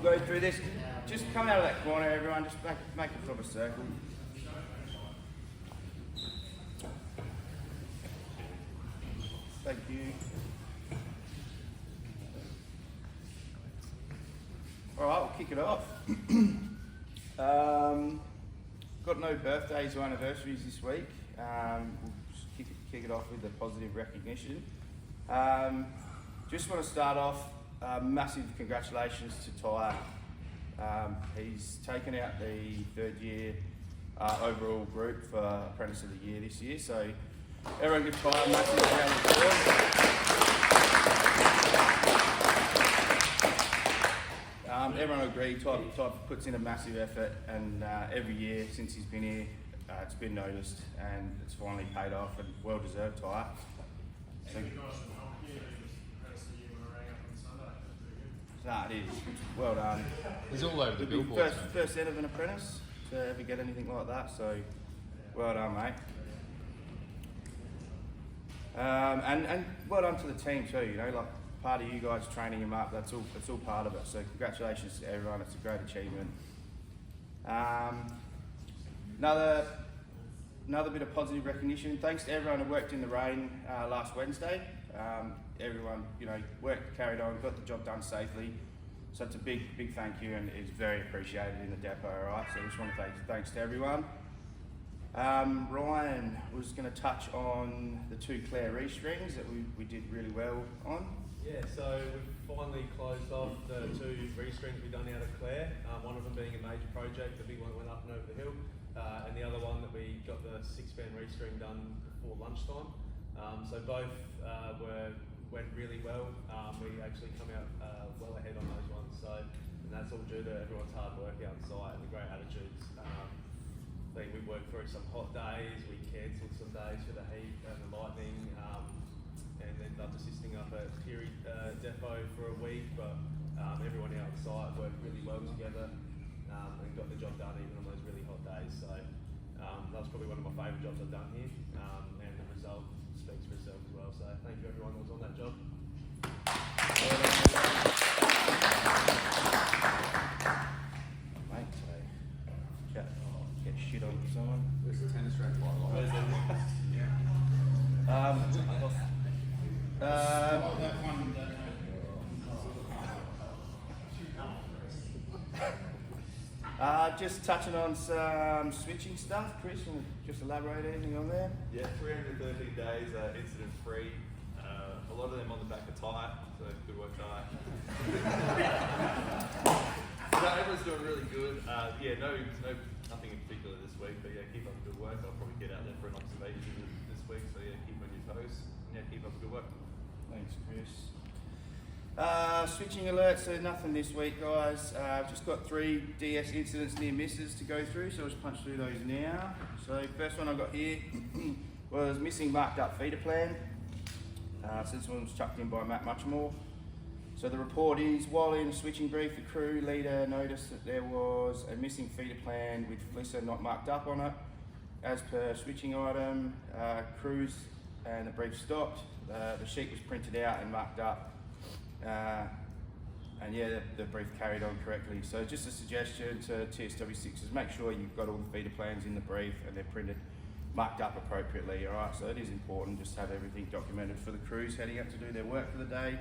we'll go through this. Just come out of that corner, everyone. Just make it sort of a circle. Thank you. All right, we'll kick it off. Got no birthdays or anniversaries this week. We'll just kick it off with a positive recognition. Just want to start off, massive congratulations to Ty. He's taken out the third year overall group for Apprentice of the Year this year, so everyone give Ty a massive round of applause. Everyone will agree, Ty puts in a massive effort, and every year since he's been here, it's been noticed, and it's finally paid off, and well deserved, Ty. So, nah, it is. Well done. He's all over the billboards. First out of an apprentice to ever get anything like that, so well done, mate. And well done to the team too. You know, like part of you guys training him up. That's all part of it. So congratulations to everyone. It's a great achievement. Another bit of positive recognition. Thanks to everyone who worked in the rain last Wednesday. Everyone, you know, worked, carried on, got the job done safely. So it's a big thank you, and it's very appreciated in the depot. All right. So I just want to say thanks to everyone. Ryan was going to touch on the 2 Clare restrings that we did really well on. Yeah, so we've finally closed off the 2 restrings we've done out of Clare. One of them being a major project, the big one went up and over the hill, and the other one that we got the 6-span restring done before lunchtime. So both went really well. We actually come out well ahead on those ones, and that's all due to everyone's hard work out on site and the great attitudes. I think we worked through some hot days, we cancelled some days for the heat and the lightning, and ended up assisting up at Kiri Depot for a week, but everyone out on site worked really well together and got the job done even on those really hot days. So that was probably one of my favourite jobs I've done here, and the result speaks for itself as well. So thank you everyone that was on that job. Mate, so get shit on someone. There's a tennis racket quite a lot. Just touching on some switching stuff. Chris, you want to just elaborate anything on there? Yeah, 313 days incident free. A lot of them on the back of Ty, so good work, Ty. So everyone's doing really good. Nothing in particular this week, but yeah, keep up the good work. I'll probably get out there for an observation this week, so yeah, keep on your toes. Yeah, keep up the good work. Thanks, Chris. Switching alerts, so nothing this week, guys. I've just got 3 DS incidents near misses to go through, so I'll just punch through those now. So first one I got here was missing marked up feeder plan. So this one was chucked in by Matt Muchmore. So the report is, while in a switching brief, the crew leader noticed that there was a missing feeder plan with Flisser not marked up on it. As per switching item, crews and the brief stopped. The sheet was printed out and marked up. And yeah, the brief carried on correctly. So just a suggestion to TSW6 is make sure you've got all the feeder plans in the brief and they're printed, marked up appropriately, all right? So it is important just to have everything documented for the crews heading out to do their work for the day.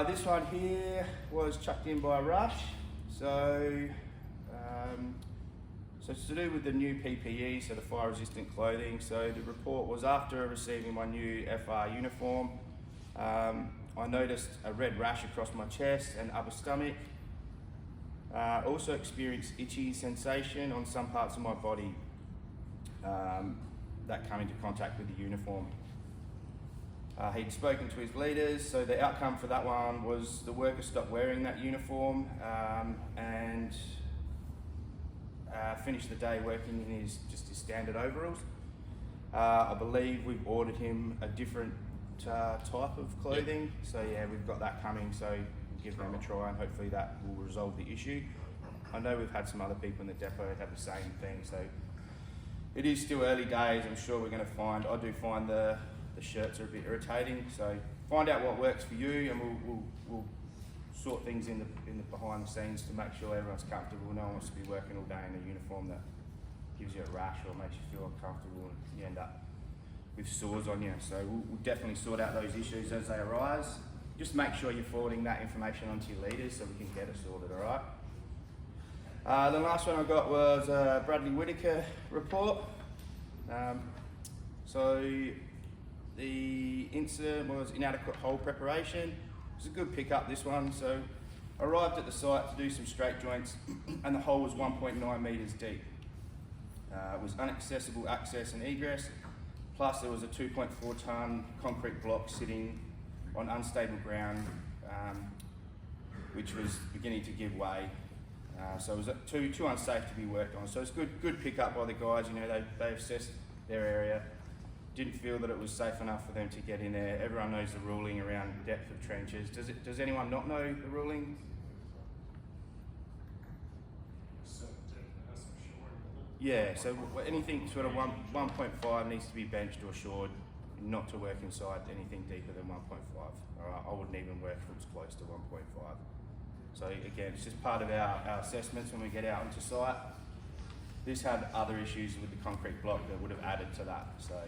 This one here was chucked in by Rush. So it's to do with the new PPE, so the fire resistant clothing. So the report was, after receiving my new FR uniform, I noticed a red rash across my chest and upper stomach. Also experienced itchy sensation on some parts of my body that come into contact with the uniform. He'd spoken to his leaders, so the outcome for that one was the worker stopped wearing that uniform and finished the day working in his standard overalls. I believe we've ordered him a different type of clothing, yep. So yeah, we've got that coming, so we'll give them a try and hopefully that will resolve the issue. I know we've had some other people in the depot that have the same thing, so it is still early days. I'm sure we're going to find, I do find the shirts are a bit irritating, so find out what works for you and we'll sort things in the behind the scenes to make sure everyone's comfortable. No one wants to be working all day in a uniform that gives you a rash or makes you feel uncomfortable and you end up with sores on you. So we'll definitely sort out those issues as they arise. Just make sure you're forwarding that information onto your leaders so we can get it sorted, alright? The last one I got was Bradley Whitaker report. So the incident was inadequate hole preparation. It was a good pickup, this one. So I arrived at the site to do some straight joints and the hole was 1.9 metres deep. It was inaccessible access and egress, plus there was a 2.4 tonne concrete block sitting on unstable ground, which was beginning to give way. So it was too unsafe to be worked on. So it's good pickup by the guys. You know, they assessed their area, didn't feel that it was safe enough for them to get in there. Everyone knows the ruling around depth of trenches. Does anyone not know the ruling? Yeah, so anything sort of 1.5 needs to be benched or shored, not to work inside anything deeper than 1.5. Alright, I wouldn't even work if it was close to 1.5. So again, it's just part of our assessments when we get out onto site. This had other issues with the concrete block that would have added to that. So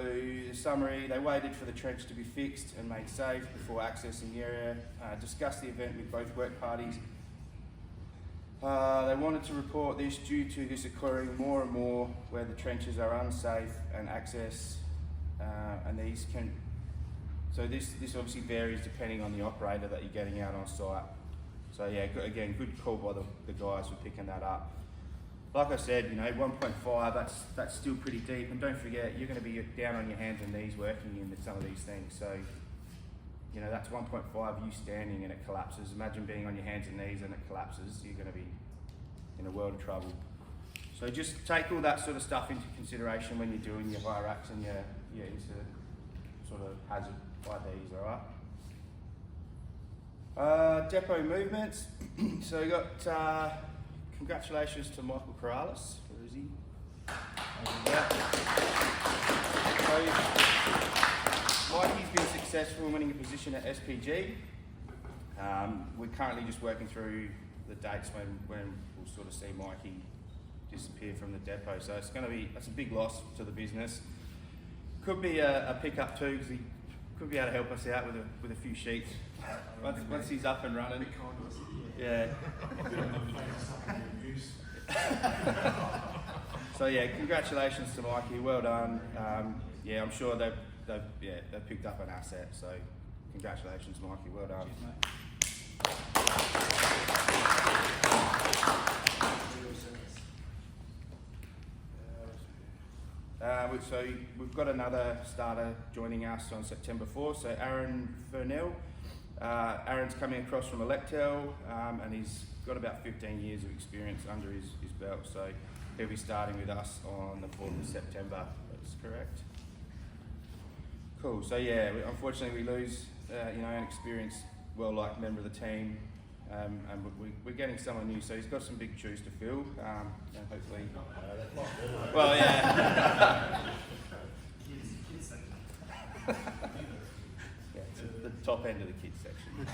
the summary, they waited for the trench to be fixed and made safe before accessing the area, discussed the event with both work parties. They wanted to report this due to this occurring more and more where the trenches are unsafe and access, and these can, so this obviously varies depending on the operator that you're getting out on site. So yeah, again, good call by the guys for picking that up. Like I said, you know, 1.5, that's still pretty deep, and don't forget, you're going to be down on your hands and knees working in some of these things. So, you know, that's 1.5, you standing and it collapses. Imagine being on your hands and knees and it collapses. You're going to be in a world of trouble. So just take all that sort of stuff into consideration when you're doing your higher acts and your incident sort of hazard IDs, alright? Depot movements. So we got congratulations to Michael Corrales. Where is he? Yeah. So Mikey's been successful in winning a position at SPG. We're currently just working through the dates when we'll sort of see Mikey disappear from the depot. So that's a big loss to the business. Could be a pickup too, because he could be able to help us out with a few sheets once he's up and running. Yeah. So yeah, congratulations to Mikey. Well done. Yeah, I'm sure they've picked up an asset. So congratulations, Mikey. Well done. So we've got another starter joining us on September 4th. So Aaron Furnell. Aaron's coming across from Electel, and he's got about 15 years of experience under his belt. So he'll be starting with us on the 4th of September. That's correct. Cool. So yeah, unfortunately we lose an experienced, well-liked member of the team, and we're getting someone new. So he's got some big shoes to fill, and hopefully. Well, yeah. Yeah, it's the top end of the kids section.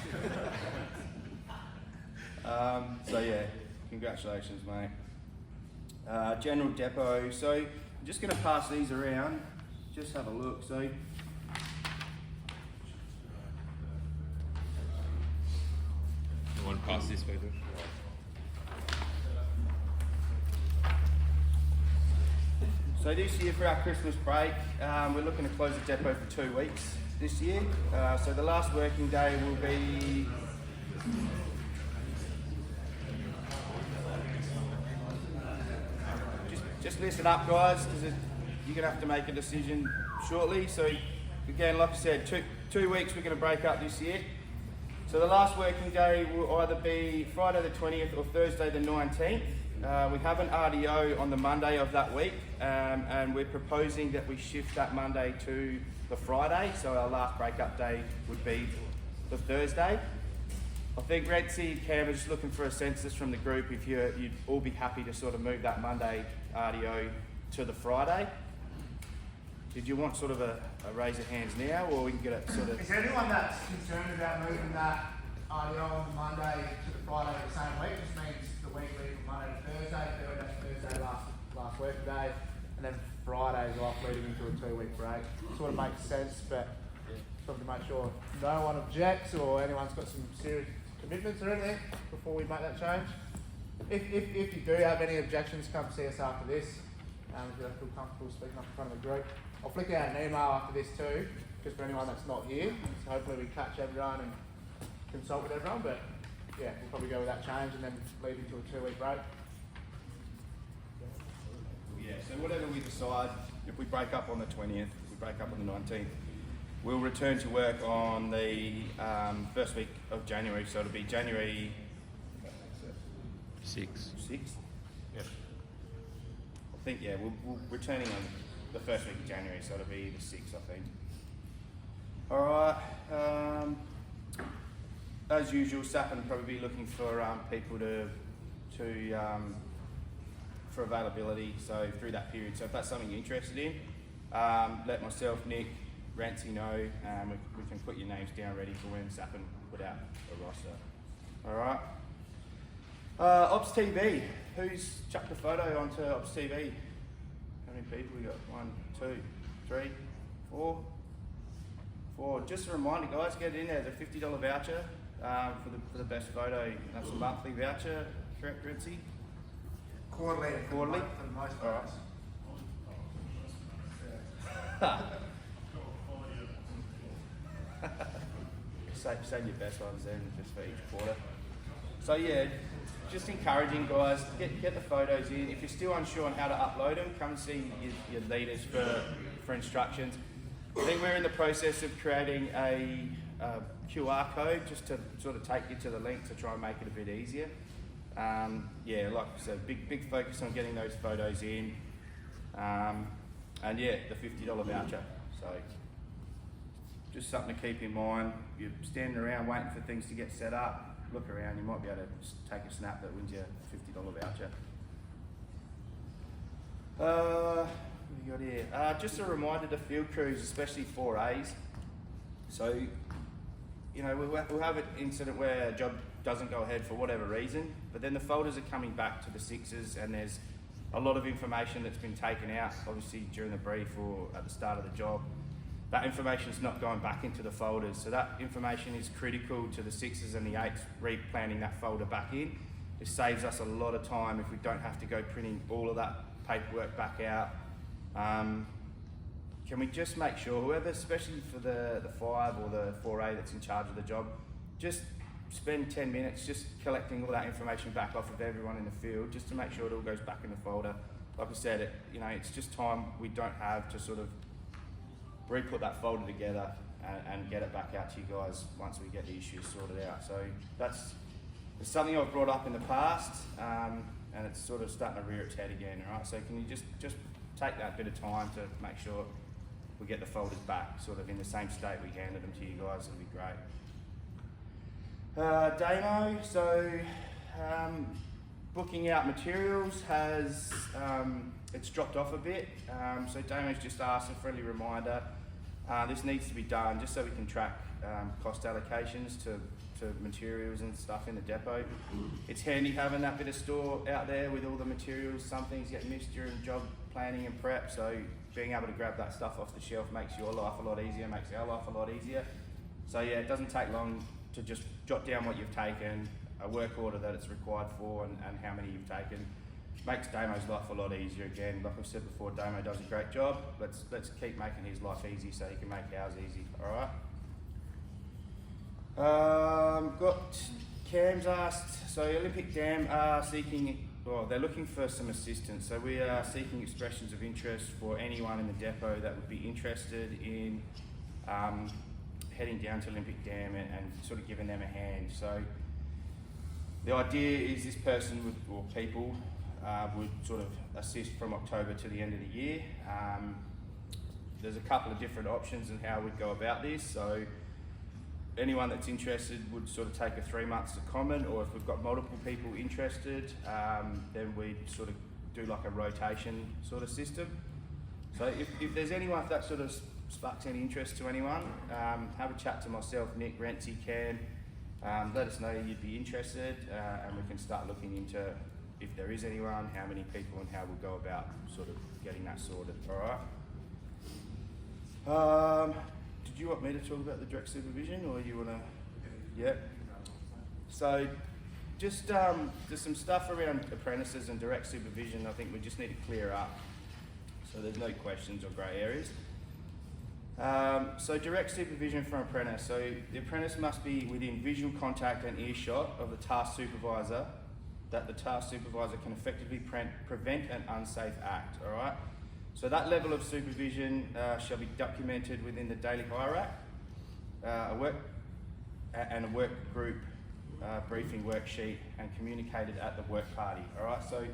So yeah, congratulations, mate. General depot. So I'm just going to pass these around. Just have a look. So. You want to pass this way, Bill? So this year for our Christmas break, we're looking to close the depot for 2 weeks this year. So the last working day will be just listen up, guys, because you're going to have to make a decision shortly. So again, like I said, two weeks we're going to break up this year. So the last working day will either be Friday the 20th or Thursday the 19th. We have an RDO on the Monday of that week, and we're proposing that we shift that Monday to the Friday, so our last breakup day would be the Thursday. I think Red Sea and Cam are just looking for a census from the group if you'd all be happy to sort of move that Monday RDO to the Friday. Did you want sort of a raise of hands now, or we can get it sort of? Is there anyone that's concerned about moving that RDO on the Monday to the Friday of the same week? Just means the week leading from Monday to Thursday, Thursday last working day, and then Friday is off leading into a 2-week break. Sort of makes sense, but just wanted to make sure no one objects or anyone's got some serious commitments or anything before we make that change. If you do have any objections, come see us after this. If you don't feel comfortable speaking up in front of the group. I'll flick out an email after this too, just for anyone that's not here. So hopefully we catch everyone and consult with everyone, but yeah, we'll probably go with that change and then lead into a 2-week break. Yeah, so whatever we decide, if we break up on the 20th, if we break up on the 19th, we'll return to work on the first week of January, so it'll be January 6. 6th? Yep. I think, yeah, we'll returning on the first week of January, so it'll be the 6th, I think. Alright, as usual, SAP will probably be looking for people for availability, so through that period. So if that's something you're interested in, let myself, Nick, Rancy know, we can put your names down ready for when SAP put out a roster. Alright. Ops TV, who's chucked a photo onto Ops TV? How many people we got? 1, 2, 3, 4. Just a reminder, guys, get it in there. There's a $50 voucher for the best photo. That's a monthly voucher, correct, Ritzy? Quarterly. Quarterly? For the most All part. Save your best ones then, just for each quarter. So yeah, just encouraging guys, get the photos in. If you're still unsure on how to upload them, come and see your leaders for instructions. I think we're in the process of creating a QR code just to sort of take you to the link to try and make it a bit easier. Yeah, like I said, big focus on getting those photos in. And yeah, the $50 voucher. So just something to keep in mind. You're standing around waiting for things to get set up, look around, you might be able to take a snap that wins you a $50 voucher. What have we got here? Just a reminder to field crews, especially 4As. So, you know, we'll have an incident where a job doesn't go ahead for whatever reason, but then the folders are coming back to the 6s and there's a lot of information that's been taken out, obviously during the brief or at the start of the job. That information is not going back into the folders, so that information is critical to the 6s and the 8s replanting that folder back in. It saves us a lot of time if we don't have to go printing all of that paperwork back out. Can we just make sure, whoever, especially for the 5 or the 4A that's in charge of the job, just spend 10 minutes just collecting all that information back off of everyone in the field, just to make sure it all goes back in the folder. Like I said, it's just time we don't have to sort of re-put that folder together and get it back out to you guys once we get the issues sorted out. So it's something I've brought up in the past, and it's sort of starting to rear its head again. All right, so can you just take that bit of time to make sure we get the folders back sort of in the same state we handed them to you guys? It'll be great. Damo, so booking out materials has it's dropped off a bit. So Damo's just asked a friendly reminder. This needs to be done just so we can track cost allocations to materials and stuff in the depot. It's handy having that bit of store out there with all the materials. Some things get missed during job planning and prep, so being able to grab that stuff off the shelf makes your life a lot easier, makes our life a lot easier. So yeah, it doesn't take long to just jot down what you've taken, a work order that it's required for, and how many you've taken. Makes Damo's life a lot easier again. Like I've said before, Damo does a great job. Let's keep making his life easy so he can make ours easy. Alright. Got Cam's asked, so Olympic Dam are seeking, well, they're looking for some assistance. So we are seeking expressions of interest for anyone in the depot that would be interested in heading down to Olympic Dam and sort of giving them a hand. So the idea is this person would, or people would sort of assist from October to the end of the year. There's a couple of different options in how we'd go about this. So anyone that's interested would sort of take a 3 months to comment, or if we've got multiple people interested, then we'd sort of do like a rotation sort of system. So if there's anyone, if that sort of sparks any interest to anyone, have a chat to myself, Nick, Rentsy, Cam. Let us know you'd be interested, and we can start looking into if there is anyone, how many people, and how we'll go about sort of getting that sorted. All right. Did you want me to talk about the direct supervision, or you want to? Yeah. So, just there's some stuff around apprentices and direct supervision. I think we just need to clear up, so there's no questions or grey areas. So direct supervision for an apprentice. So the apprentice must be within visual contact and earshot of the task supervisor, that the task supervisor can effectively prevent an unsafe act. All right. So that level of supervision shall be documented within the daily hierarchy, a work group briefing worksheet, and communicated at the work party. All right. So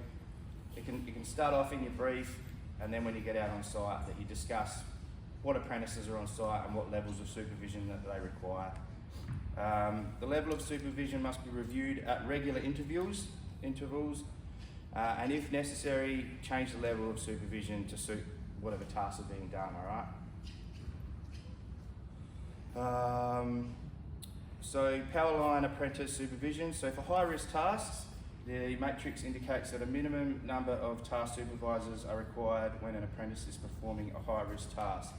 it can start off in your brief, and then when you get out on site, that you discuss what apprentices are on site and what levels of supervision that they require. The level of supervision must be reviewed at regular intervals, and if necessary, change the level of supervision to suit whatever tasks are being done, all right? So power line apprentice supervision. So for high risk tasks, the matrix indicates that a minimum number of task supervisors are required when an apprentice is performing a high risk task.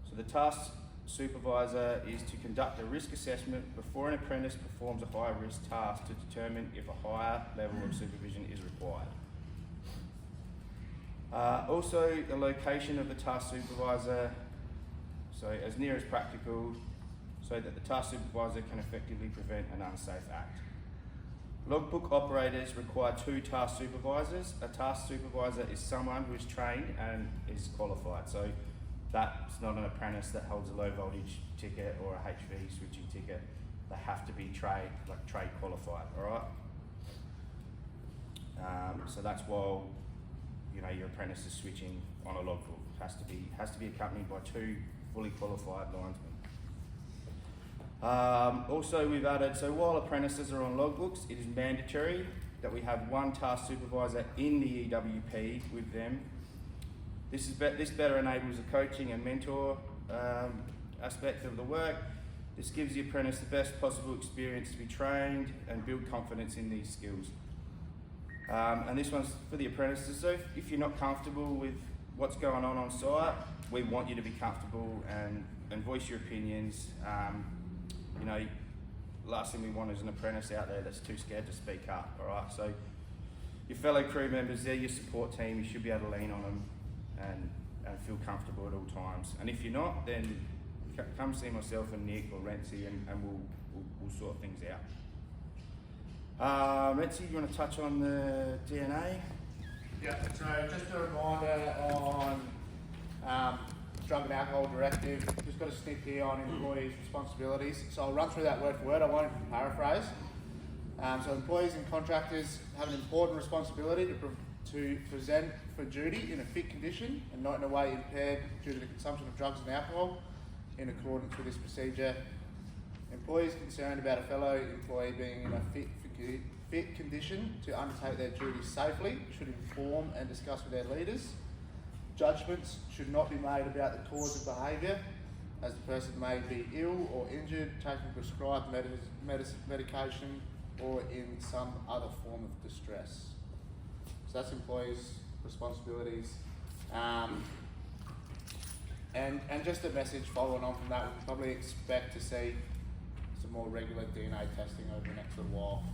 So the task supervisor is to conduct a risk assessment before an apprentice performs a high risk task to determine if a higher level of supervision is required. Also, the location of the task supervisor, so as near as practical, so that the task supervisor can effectively prevent an unsafe act. Logbook operators require 2 task supervisors. A task supervisor is someone who is trained and is qualified. So that's not an apprentice that holds a low voltage ticket or a HV switching ticket. They have to be trade qualified, all right? So that's why your apprentice is switching on a logbook. Has to be accompanied by 2 fully qualified linesmen. Also, we've added, so while apprentices are on logbooks, it is mandatory that we have 1 task supervisor in the EWP with them. This better enables the coaching and mentor aspect of the work. This gives the apprentice the best possible experience to be trained and build confidence in these skills. And this one's for the apprentices. So if you're not comfortable with what's going on site, we want you to be comfortable and voice your opinions. Last thing we want is an apprentice out there that's too scared to speak up, all right? So your fellow crew members, they're your support team. You should be able to lean on them and feel comfortable at all times. And if you're not, then come see myself and Nick or Rentsy, and we'll sort things out. Rentsy, you want to touch on the DNA? Yeah, so just a reminder on Drug and Alcohol Directive, just got a snip here on employees' responsibilities. So I'll run through that word for word, I won't paraphrase. So employees and contractors have an important responsibility to present for duty in a fit condition and not in a way impaired due to the consumption of drugs and alcohol in accordance with this procedure. Employees concerned about a fellow employee being in a fit condition to undertake their duties safely should inform and discuss with their leaders. Judgments should not be made about the cause of behaviour, as the person may be ill or injured, taking prescribed medication, or in some other form of distress. So that's employees' responsibilities. And just a message following on from that, we can probably expect to see some more regular DNA testing over the next little while.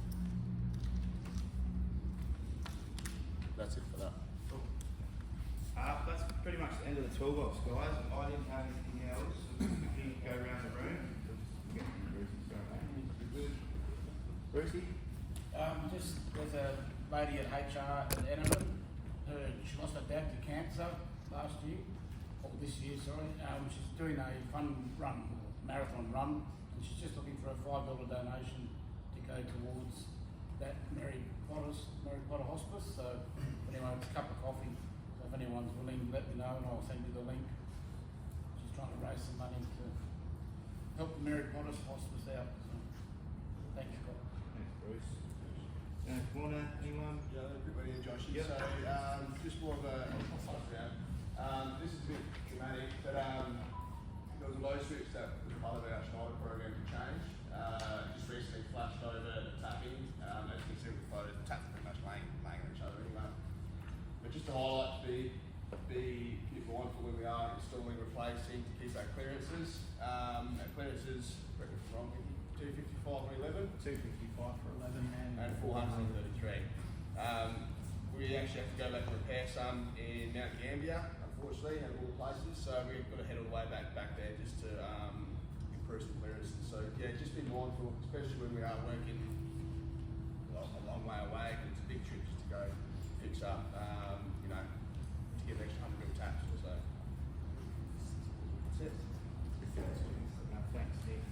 That's it for that. That's pretty much the end of the toolbox, guys. I didn't have anything else. We can go around the room. Brucey? There's a lady at HR at Enderman she lost her dad to cancer last year, or this year, sorry. She's doing a marathon run, and she's just looking for a $5 donation to go towards that Mary Potter Hospice. So anyway, it's a cup of coffee. So if anyone's willing, let me know and I'll send you the link. She's trying to raise some money to help the Mary Potter Hospice out. So thank you, Scott. Thanks, Bruce. Corner, anyone? Yeah, everybody, Josh. Yep. So just more of a round. This is a bit dramatic, but there was a low switch that was part of our Schneider program to change. Just recently flashed over the tapping. As you can see with the photos, the taps are pretty much laying on each other anyway. But just to highlight, be a bit mindful when we are installing, replacing, to keep our clearances. Our clearances, correct me if I'm wrong, 255 for 11. 255 for 11 And 433. We actually have to go back and repair some in Mount Gambier, unfortunately, and all the places. So we've got to head all the way back there just to improve some clearances. So yeah, just be mindful, especially when we are working a long way away, because it's a big trip just to go fix up, you know, to get an extra 100 mil taps or so. That's it. Thanks, Nick.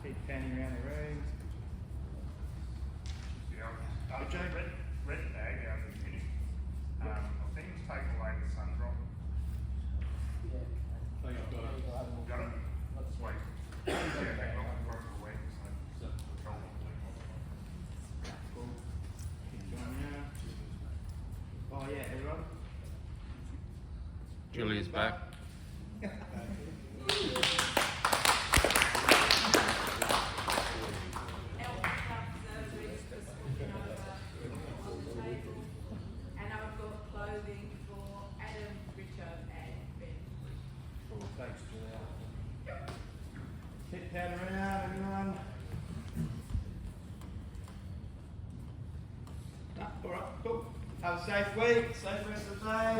Keep panning around the room. Red bag out of the unit. I think it's taken away the sun drop. Yeah. I think I've got it. Got it? Sweet. Yeah, they've got it for a week, so control it. Cool. Keep going now. Oh yeah, everyone. Julia's back. And I've got clothing for Adam, Richard and Ben. Cool, thanks, Julia. Keep panning around, everyone. Alright, cool. Have a safe week, safe rest of the day.